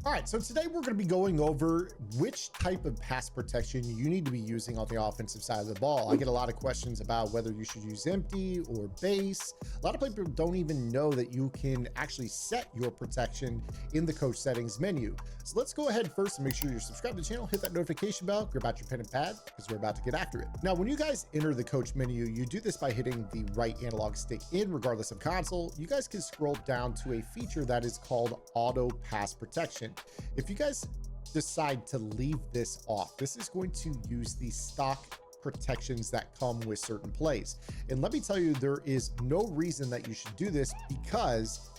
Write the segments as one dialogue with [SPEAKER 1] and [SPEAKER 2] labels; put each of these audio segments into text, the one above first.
[SPEAKER 1] All right, so today we're going to be going over which type of pass protection you need to be using on the offensive side of the ball. I get a lot of questions about whether you should use empty or base. A lot of people don't even know that you can actually set your protection in the coach settings menu. So let's go ahead first and make sure you're subscribed to the channel, hit that notification bell, grab out your pen and pad because we're about to get after it. Now, when you guys enter the coach menu, you do this by hitting the right analog stick in, regardless of console. You guys can scroll down to a feature that is called auto pass protection. If you guys decide to leave this off, this is going to use the stock protections that come with certain plays. And let me tell you, there is no reason that you should do this because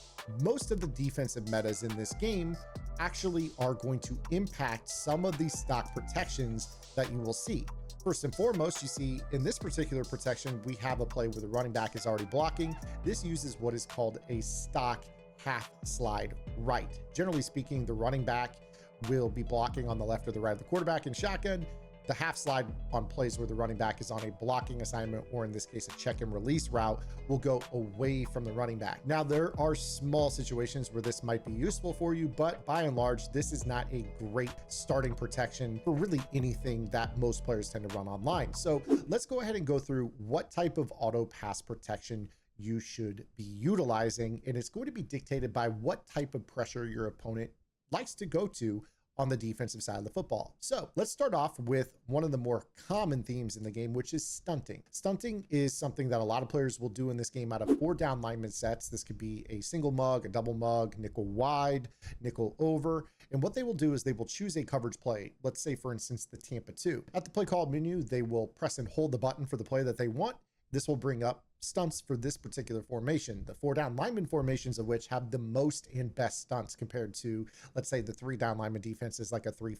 [SPEAKER 1] most of the defensive metas in this game actually are going to impact some of these stock protections that you will see. First and foremost, you see in this particular protection, we have a play where the running back is already blocking. This uses what is called a stock half slide right. Generally speaking, the running back will be blocking on the left or the right of the quarterback in shotgun. The half slide on plays where the running back is on a blocking assignment, or in this case, a check and release route, will go away from the running back. Now, there are small situations where this might be useful for you, but by and large, this is not a great starting protection for really anything that most players tend to run online. So let's go ahead and go through what type of auto pass protection you should be utilizing, and it's going to be dictated by what type of pressure your opponent likes to go to on the defensive side of the football. So let's start off with one of the more common themes in the game, which is stunting. Stunting is something that a lot of players will do in this game out of 4 down lineman sets. This could be a single mug, a double mug, nickel wide, nickel over. And what they will do is they will choose a coverage play. Let's say, for instance, the Tampa 2. At the play call menu, they will press and hold the button for the play that they want. This will bring up stunts for this particular formation, the 4 down lineman formations of which have the most and best stunts compared to, let's say, the 3 down lineman defenses like a 3-4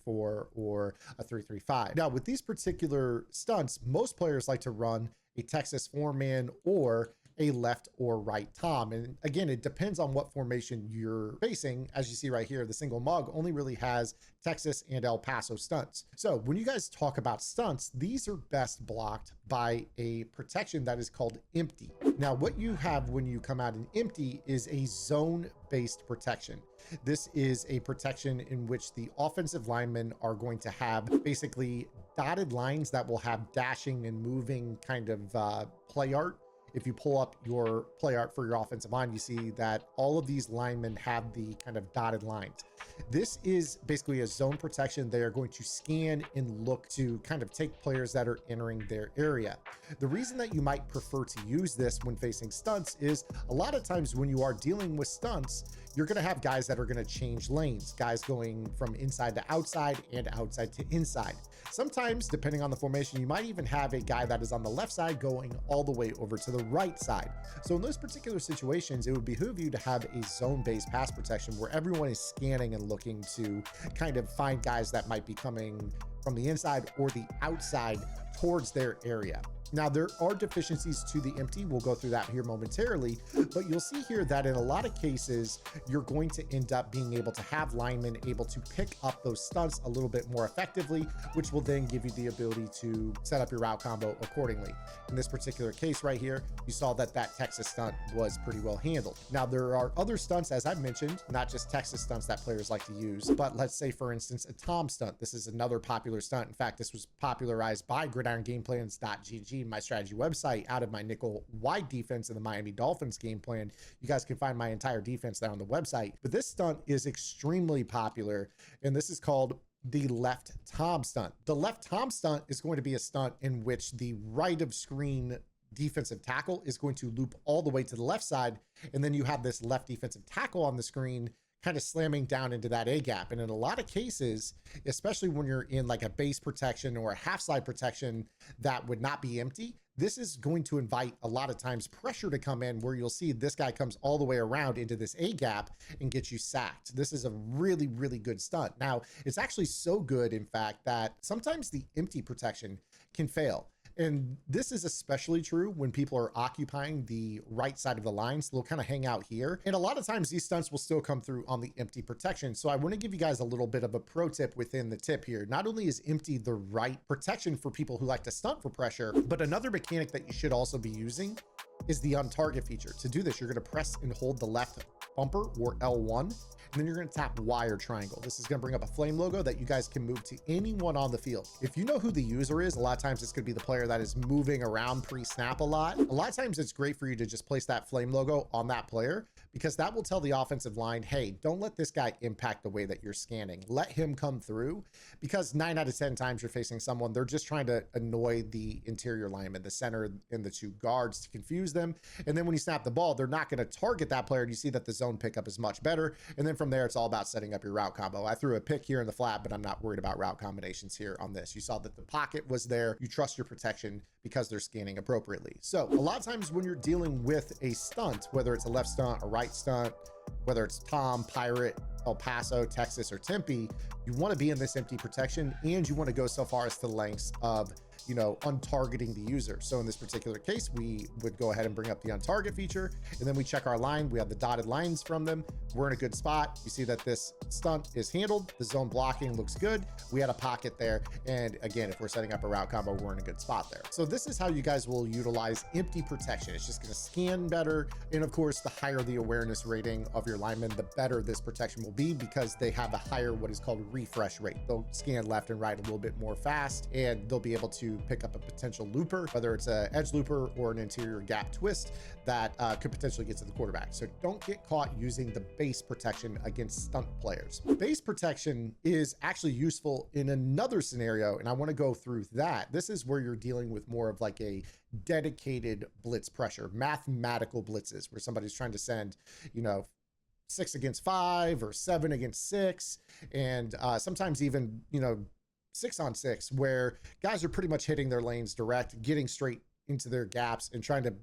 [SPEAKER 1] or a 3-3-5. Now, with these particular stunts, most players like to run a Texas 4-man or a left or right Tom. And again, it depends on what formation you're facing. As you see right here, the single mug only really has Texas and El Paso stunts. So when you guys talk about stunts, these are best blocked by a protection that is called empty. Now, what you have when you come out in empty is a zone-based protection. This is a protection in which the offensive linemen are going to have basically dotted lines that will have dashing and moving kind of play art. If you pull up your play art for your offensive line, you see that all of these linemen have the kind of dotted lines. This is basically a zone protection. They are going to scan and look to kind of take players that are entering their area. The reason that you might prefer to use this when facing stunts is a lot of times when you are dealing with stunts, you're going to have guys that are going to change lanes, guys going from inside to outside and outside to inside. Sometimes, depending on the formation, you might even have a guy that is on the left side going all the way over to the right side. So in those particular situations, it would behoove you to have a zone-based pass protection where everyone is scanning and looking to kind of find guys that might be coming from the inside or the outside towards their area. Now, there are deficiencies to the empty. We'll go through that here momentarily, but you'll see here that in a lot of cases, you're going to end up being able to have linemen able to pick up those stunts a little bit more effectively, which will then give you the ability to set up your route combo accordingly. In this particular case right here, you saw that that Texas stunt was pretty well handled. Now, there are other stunts, as I've mentioned, not just Texas stunts that players like to use, but let's say, for instance, a Tom stunt. This is another popular stunt. In fact, this was popularized by gridirongameplans.gg, my strategy website, out of my nickel wide defense in the Miami Dolphins game plan. You guys can find my entire defense there on the website, but this stunt is extremely popular, and this is called the left Tom stunt. The left Tom stunt is going to be a stunt in which the right of screen defensive tackle is going to loop all the way to the left side, and then you have this left defensive tackle on the screen kind of slamming down into that A gap. And in a lot of cases, especially when you're in like a base protection or a half slide protection that would not be empty, this is going to invite a lot of times pressure to come in, where you'll see this guy comes all the way around into this A gap and gets you sacked. This is a really, really good stunt. Now, it's actually so good, in fact, that sometimes the empty protection can fail. And this is especially true when people are occupying the right side of the line. So they'll kind of hang out here. And a lot of times these stunts will still come through on the empty protection. So I want to give you guys a little bit of a pro tip within the tip here. Not only is empty the right protection for people who like to stunt for pressure, but another mechanic that you should also be using is the untarget feature. To do this, you're going to press and hold the left bumper or L1, and then you're going to tap Y or triangle. This is going to bring up a flame logo that you guys can move to anyone on the field. If you know who the user is, a lot of times it's going to be the player that is moving around pre-snap a lot. A lot of times it's great for you to just place that flame logo on that player, because that will tell the offensive line, hey, don't let this guy impact the way that you're scanning. Let him come through, because 9 out of 10 times you're facing someone, they're just trying to annoy the interior lineman, the center and the 2 guards, to confuse them. And then when you snap the ball, they're not going to target that player. And you see that the zone pickup is much better. And then from there, it's all about setting up your route combo. I threw a pick here in the flat, but I'm not worried about route combinations here on this. You saw that the pocket was there. You trust your protection because they're scanning appropriately. So a lot of times when you're dealing with a stunt, whether it's a left stunt, a right stunt, whether it's Tom, Pirate, El Paso, Texas, or Tempe, you want to be in this empty protection, and you want to go so far as to the lengths of, untargeting the user. So in this particular case, we would go ahead and bring up the untarget feature, and then we check our line. We have the dotted lines from them. We're in a good spot. You see that this stunt is handled. The zone blocking looks good. We had a pocket there. And again, if we're setting up a route combo, we're in a good spot there. So this is how you guys will utilize empty protection. It's just going to scan better. And of course, the higher the awareness rating of your linemen, the better this protection will be, because they have a higher, what is called refresh rate. They'll scan left and right a little bit more fast, and they'll be able to pick up a potential looper, whether it's an edge looper or an interior gap twist that could potentially get to the quarterback. So don't get caught using the base protection against stunt players. Base protection is actually useful in another scenario, and I want to go through that. This is where you're dealing with more of like a dedicated blitz pressure, mathematical blitzes, where somebody's trying to send, 6 against 5 or 7 against 6, and sometimes even 6 on 6, where guys are pretty much hitting their lanes direct, getting straight into their gaps and trying to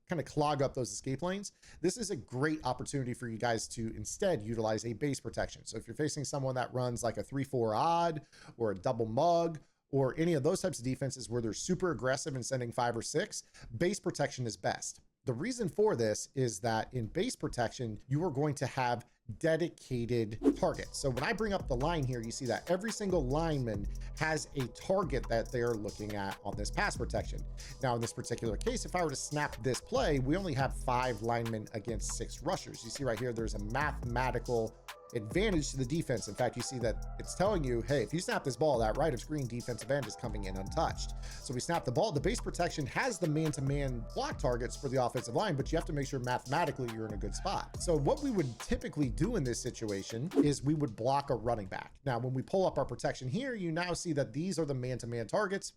[SPEAKER 1] kind of clog up those escape lanes. This is a great opportunity for you guys to instead utilize a base protection. So if you're facing someone that runs like a 3-4 odd or a double mug, or any of those types of defenses where they're super aggressive and sending 5 or 6, base protection is best. The reason for this is that in base protection, you are going to have dedicated targets. So when I bring up the line here, you see that every single lineman has a target that they are looking at on this pass protection. Now, in this particular case, if I were to snap this play, we only have 5 linemen against 6 rushers. You see right here, there's a mathematical advantage to the defense. In fact, you see that it's telling you, hey, if you snap this ball, that right of screen defensive end is coming in untouched. So we snap the ball. The base protection has the man-to-man block targets for the offensive line, but you have to make sure mathematically you're in a good spot. So what we would typically do in this situation is we would block a running back. Now, when we pull up our protection here, you now see that these are the man-to-man targets.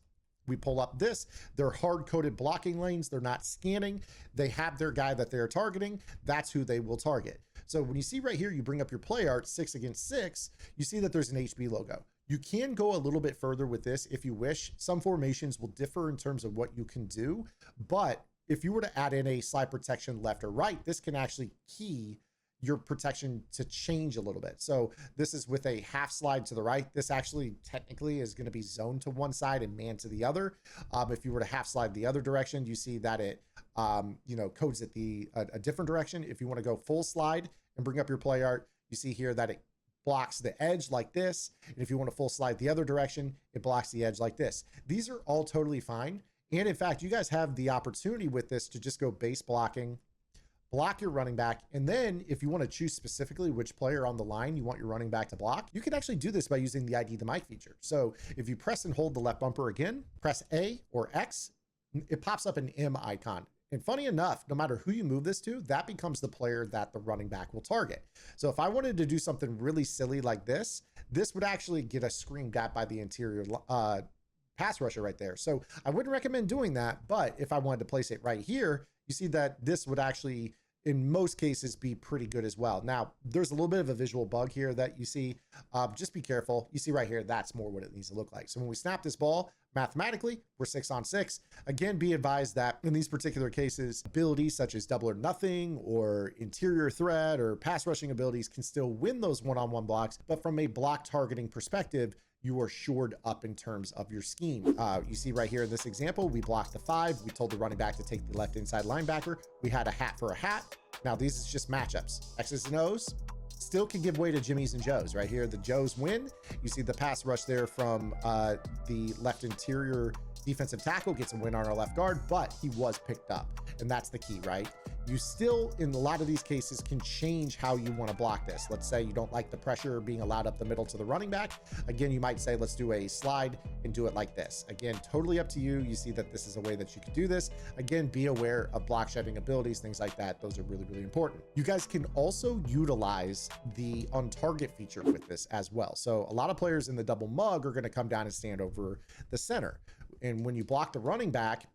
[SPEAKER 1] We pull up this, they're hard-coded blocking lanes. They're not scanning. They have their guy that they're targeting. That's who they will target. So when you see right here, you bring up your play art 6 against 6, you see that there's an HB logo. You can go a little bit further with this if you wish. Some formations will differ in terms of what you can do, but if you were to add in a slide protection left or right, this can actually key your protection to change a little bit. So this is with a half slide to the right. This actually technically is going to be zoned to one side and man to the other. If you were to half slide the other direction, you see that it codes it a different direction. If you want to go full slide and bring up your play art, you see here that it blocks the edge like this. And if you want to full slide the other direction, it blocks the edge like this. These are all totally fine. And in fact, you guys have the opportunity with this to just go base blocking, block your running back. And then if you want to choose specifically which player on the line you want your running back to block, you can actually do this by using the ID the mic feature. So if you press and hold the left bumper again, press A or X, it pops up an M icon. And funny enough, no matter who you move this to, that becomes the player that the running back will target. So if I wanted to do something really silly like this, this would actually get us screened at by the interior pass rusher right there. So I wouldn't recommend doing that. But if I wanted to place it right here, you see that this would actually, in most cases, be pretty good as well. Now, there's a little bit of a visual bug here that you see. Just be careful. You see right here, that's more what it needs to look like. So when we snap this ball, mathematically, we're 6 on 6. Again, be advised that in these particular cases, abilities such as double or nothing or interior threat or pass rushing abilities can still win those one-on-one blocks. But from a block targeting perspective, you are shored up in terms of your scheme. You see right here in this example, we blocked the 5. We told the running back to take the left inside linebacker. We had a hat for a hat. Now these is just matchups. X's and O's still can give way to Jimmy's and Joe's. Right here, the Joes win. You see the pass rush there from the left interior Defensive tackle gets a win on our left guard, but he was picked up. And that's the key, right? You still, in a lot of these cases, can change how you want to block this. Let's say you don't like the pressure being allowed up the middle to the running back. Again, you might say, let's do a slide and do it like this. Again, totally up to you. You see that this is a way that you could do this. Again, be aware of block shedding abilities, things like that. Those are really, really important. You guys can also utilize the untarget feature with this as well. So a lot of players in the double mug are going to come down and stand over the center. And when you block the running back,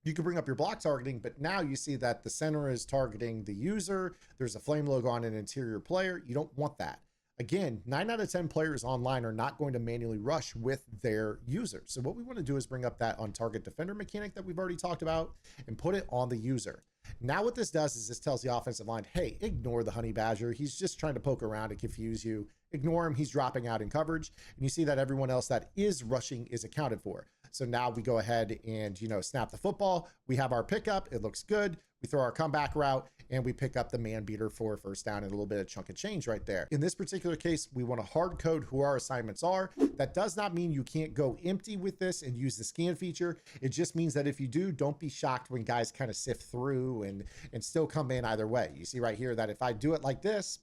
[SPEAKER 1] you can bring up your block targeting, but now you see that the center is targeting the user. There's a flame logo on an interior player. You don't want that. Again, 9 out of 10 players online are not going to manually rush with their users. So what we want to do is bring up that on target defender mechanic that we've already talked about and put it on the user. Now what this does is this tells the offensive line, hey, ignore the honey badger. He's just trying to poke around and confuse you. Ignore him. He's dropping out in coverage. And you see that everyone else that is rushing is accounted for. So now we go ahead and, snap the football. We have our pickup. It looks good. We throw our comeback route and we pick up the man beater for first down and a little bit of chunk of change right there. In this particular case, we want to hard code who our assignments are. That does not mean you can't go empty with this and use the scan feature. It just means that if you do, don't be shocked when guys kind of sift through and still come in either way. You see right here that if I do it like this,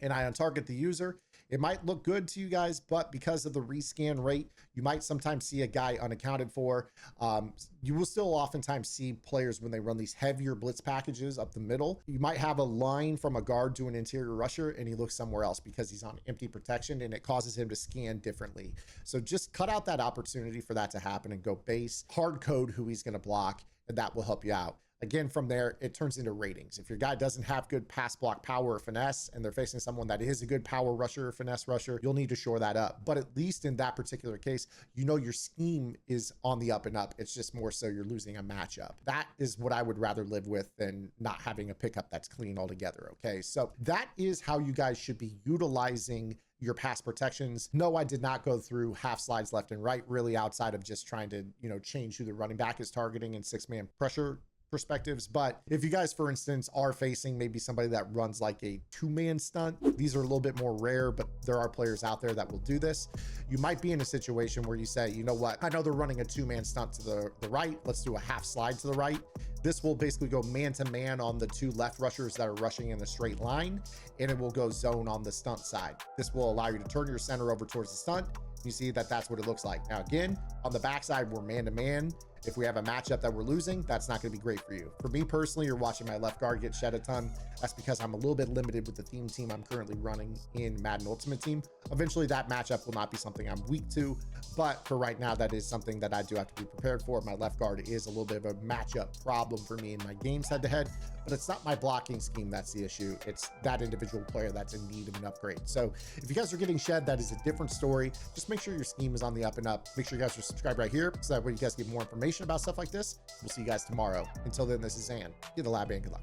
[SPEAKER 1] and I untarget the user, it might look good to you guys, but because of the rescan rate, you might sometimes see a guy unaccounted for. You will still oftentimes see players when they run these heavier blitz packages up the middle. You might have a line from a guard to an interior rusher and he looks somewhere else because he's on empty protection and it causes him to scan differently. So just cut out that opportunity for that to happen and go base, hard code who he's gonna block, and that will help you out. Again, from there, it turns into ratings. If your guy doesn't have good pass block power or finesse, and they're facing someone that is a good power rusher or finesse rusher, you'll need to shore that up. But at least in that particular case, your scheme is on the up and up. It's just more so you're losing a matchup. That is what I would rather live with than not having a pickup that's clean altogether, okay? So that is how you guys should be utilizing your pass protections. No, I did not go through half slides left and right, really outside of just trying to, change who the running back is targeting in 6-man pressure perspectives. But if you guys, for instance, are facing maybe somebody that runs like a 2-man stunt, these are a little bit more rare, but there are players out there that will do this. You might be in a situation where you say, you know what, I know they're running a 2-man stunt to the right. Let's do a half slide to the right. This will basically go man to man on the 2 left rushers that are rushing in a straight line, and it will go zone on the stunt side. This will allow you to turn your center over towards the stunt. You see that that's what it looks like. Now, again, on the backside, we're man to man. If we have a matchup that we're losing, that's not going to be great for you. For me personally, you're watching my left guard get shed a ton. That's because I'm a little bit limited with the theme team I'm currently running in Madden Ultimate Team. Eventually, that matchup will not be something I'm weak to, but for right now, that is something that I do have to be prepared for. My left guard is a little bit of a matchup problem for me in my games head-to-head, but it's not my blocking scheme that's the issue. It's that individual player that's in need of an upgrade. So if you guys are getting shed, that is a different story. Just make sure your scheme is on the up and up. Make sure you guys are subscribed right here so that way you guys get more information about stuff like this. We'll see you guys tomorrow. Until then, this is Zan. Get the lab and good luck.